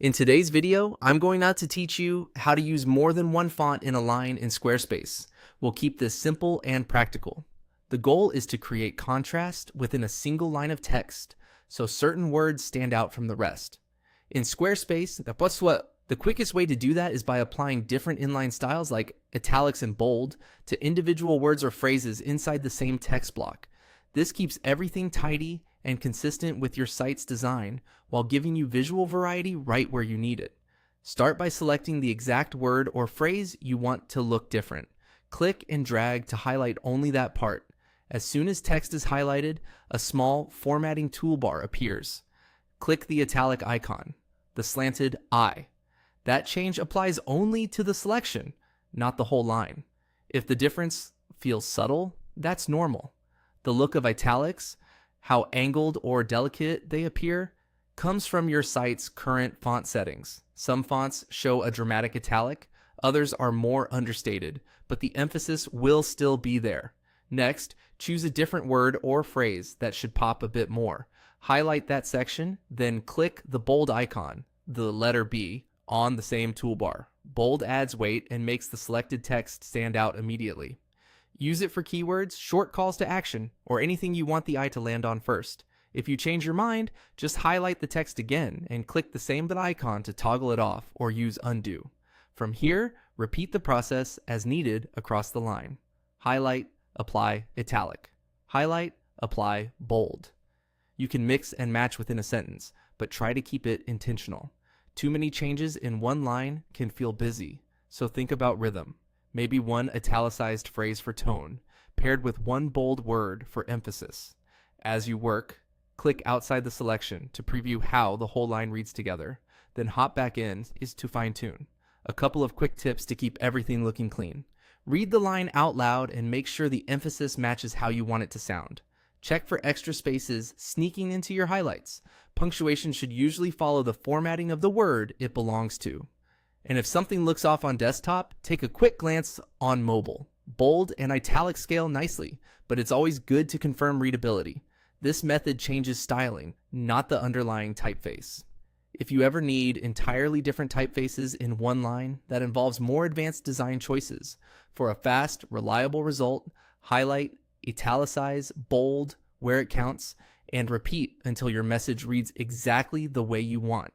In today's video, I'm going to teach you how to use more than one font in a line in Squarespace. We'll keep this simple and practical. The goal is to create contrast within a single line of text, so certain words stand out from the rest. In Squarespace, the quickest way to do that is by applying different inline styles like italics and bold to individual words or phrases inside the same text block. This keeps everything tidy and consistent with your site's design while giving you visual variety right where you need it. Start by selecting the exact word or phrase you want to look different. Click and drag to highlight only that part. As soon as text is highlighted, a small formatting toolbar appears. Click the italic icon, the slanted I. That change applies only to the selection, not the whole line. If the difference feels subtle, that's normal. The look of italics, how angled or delicate they appear, comes from your site's current font settings. Some fonts show a dramatic italic, others are more understated, but the emphasis will still be there. Next, choose a different word or phrase that should pop a bit more. Highlight that section, then click the bold icon, the letter B, on the same toolbar. Bold adds weight and makes the selected text stand out immediately. Use it for keywords, short calls to action, or anything you want the eye to land on first. If you change your mind, just highlight the text again and click the same icon to toggle it off or use undo. From here, repeat the process as needed across the line. Highlight, apply italic. Highlight, apply bold. You can mix and match within a sentence, but try to keep it intentional. Too many changes in one line can feel busy, so think about rhythm. Maybe one italicized phrase for tone, paired with one bold word for emphasis. As you work, click outside the selection to preview how the whole line reads together, then hop back in to fine-tune. A couple of quick tips to keep everything looking clean. Read the line out loud and make sure the emphasis matches how you want it to sound. Check for extra spaces sneaking into your highlights. Punctuation should usually follow the formatting of the word it belongs to. And if something looks off on desktop, take a quick glance on mobile. Bold and italic scale nicely, but it's always good to confirm readability. This method changes styling, not the underlying typeface. If you ever need entirely different typefaces in one line, that involves more advanced design choices. For a fast, reliable result, highlight, italicize, bold, where it counts, and repeat until your message reads exactly the way you want.